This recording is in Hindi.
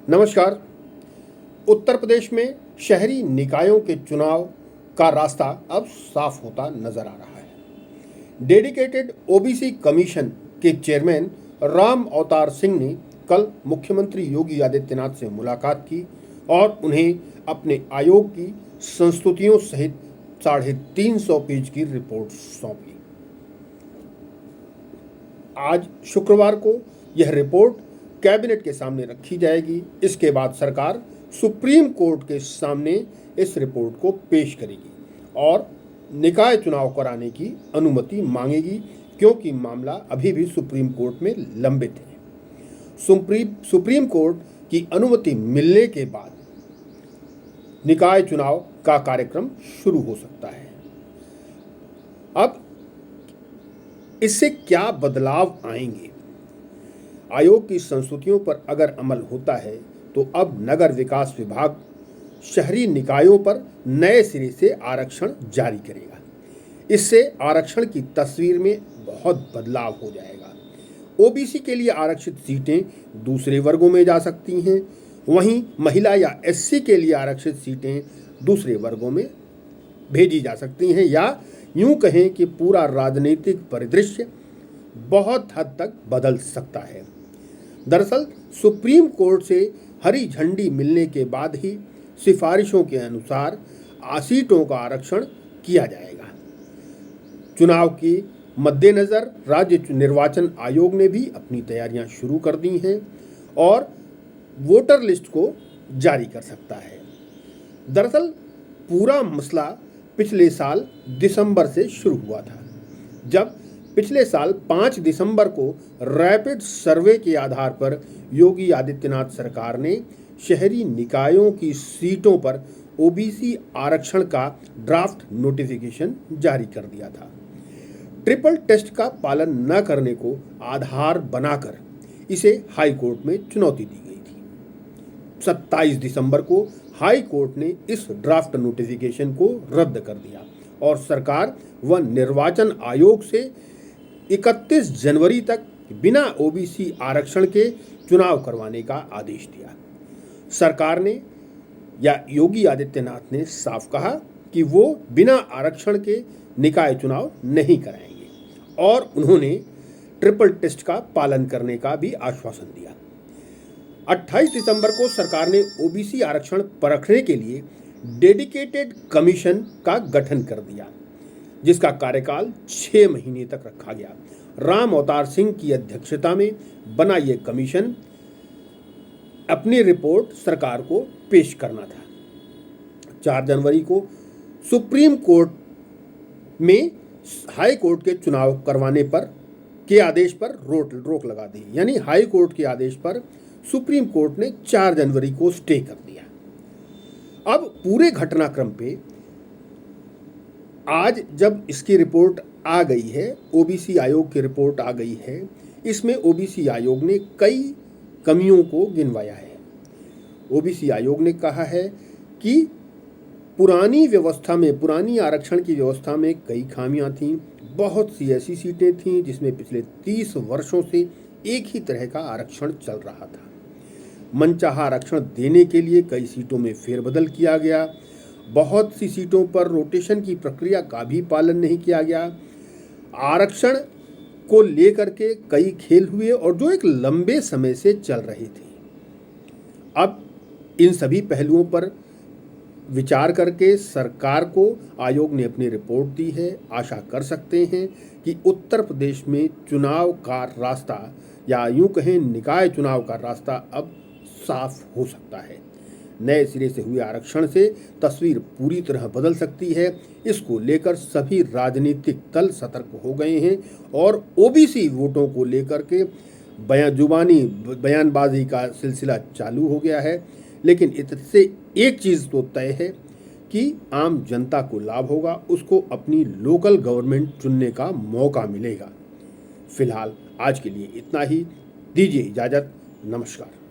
नमस्कार। उत्तर प्रदेश में शहरी निकायों के चुनाव का रास्ता अब साफ होता नजर आ रहा है। डेडिकेटेड ओबीसी कमीशन के चेयरमैन राम अवतार सिंह ने कल मुख्यमंत्री योगी आदित्यनाथ से मुलाकात की और उन्हें अपने आयोग की संस्तुतियों सहित 350 पेज की रिपोर्ट सौंपी। आज शुक्रवार को यह रिपोर्ट कैबिनेट के सामने रखी जाएगी। इसके बाद सरकार सुप्रीम कोर्ट के सामने इस रिपोर्ट को पेश करेगी और निकाय चुनाव कराने की अनुमति मांगेगी, क्योंकि मामला अभी भी सुप्रीम कोर्ट में लंबित है। सुप्रीम कोर्ट की अनुमति मिलने के बाद निकाय चुनाव का कार्यक्रम शुरू हो सकता है। अब इससे क्या बदलाव आएंगे? आयोग की संस्तुतियों पर अगर अमल होता है तो अब नगर विकास विभाग शहरी निकायों पर नए सिरे से आरक्षण जारी करेगा। इससे आरक्षण की तस्वीर में बहुत बदलाव हो जाएगा। ओबीसी के लिए आरक्षित सीटें दूसरे वर्गों में जा सकती हैं, वहीं महिला या एससी के लिए आरक्षित सीटें दूसरे वर्गों में भेजी जा सकती हैं, या यूं कहें कि पूरा राजनीतिक परिदृश्य बहुत हद तक बदल सकता है। दरअसल सुप्रीम कोर्ट से हरी झंडी मिलने के बाद ही सिफारिशों के अनुसार सीटों का आरक्षण किया जाएगा। चुनाव के मद्देनजर राज्य निर्वाचन आयोग ने भी अपनी तैयारियां शुरू कर दी हैं और वोटर लिस्ट को जारी कर सकता है। दरअसल पूरा मसला पिछले साल दिसंबर से शुरू हुआ था, जब पिछले साल 5 दिसंबर को रैपिड सर्वे के आधार पर योगी आदित्यनाथ सरकार ने शहरी निकायों की सीटों पर ओबीसी आरक्षण का ड्राफ्ट नोटिफिकेशन जारी कर दिया था। ट्रिपल टेस्ट का पालन न करने को आधार बनाकर इसे हाई कोर्ट में चुनौती दी गई थी। 27 दिसंबर को हाई कोर्ट ने इस ड्राफ्ट नोटिफिकेशन को रद्द कर दिया और सरकार व निर्वाचन आयोग से 31 जनवरी तक बिना ओबीसी आरक्षण के चुनाव करवाने का आदेश दिया। सरकार ने या योगी आदित्यनाथ ने साफ कहा कि वो बिना आरक्षण के निकाय चुनाव नहीं कराएंगे और उन्होंने ट्रिपल टेस्ट का पालन करने का भी आश्वासन दिया। 28 दिसंबर को सरकार ने ओबीसी आरक्षण परखने के लिए डेडिकेटेड कमीशन का गठन कर दिया, जिसका कार्यकाल 6 महीने तक रखा गया। राम अवतार सिंह की अध्यक्षता में बना यह कमीशन अपनी रिपोर्ट सरकार को पेश करना था। 4 जनवरी को सुप्रीम कोर्ट में हाई कोर्ट के चुनाव करवाने पर के आदेश पर रोक लगा दी, यानी हाई कोर्ट के आदेश पर सुप्रीम कोर्ट ने 4 जनवरी को स्टे कर दिया। अब पूरे घटनाक्रम पे आज जब इसकी रिपोर्ट आ गई है, ओबीसी आयोग की रिपोर्ट आ गई है, इसमें ओबीसी आयोग ने कई कमियों को गिनवाया है। ओबीसी आयोग ने कहा है कि पुरानी आरक्षण की व्यवस्था में कई खामियां थीं। बहुत सी ऐसी सीटें थीं जिसमें पिछले 30 वर्षों से एक ही तरह का आरक्षण चल रहा था। मनचाहा आरक्षण देने के लिए कई सीटों में फेरबदल किया गया। बहुत सी सीटों पर रोटेशन की प्रक्रिया का भी पालन नहीं किया गया। आरक्षण को लेकर के कई खेल हुए और जो एक लंबे समय से चल रहे थे। अब इन सभी पहलुओं पर विचार करके सरकार को आयोग ने अपनी रिपोर्ट दी है। आशा कर सकते हैं कि उत्तर प्रदेश में चुनाव का रास्ता, या यूं कहें निकाय चुनाव का रास्ता अब साफ हो सकता है। नए सिरे से हुए आरक्षण से तस्वीर पूरी तरह बदल सकती है। इसको लेकर सभी राजनीतिक दल सतर्क हो गए हैं और ओबीसी वोटों को लेकर के जुबानी बयानबाजी का सिलसिला चालू हो गया है। लेकिन इससे एक चीज़ तो तय है कि आम जनता को लाभ होगा, उसको अपनी लोकल गवर्नमेंट चुनने का मौका मिलेगा। फिलहाल आज के लिए इतना ही। दीजिए इजाज़त। नमस्कार।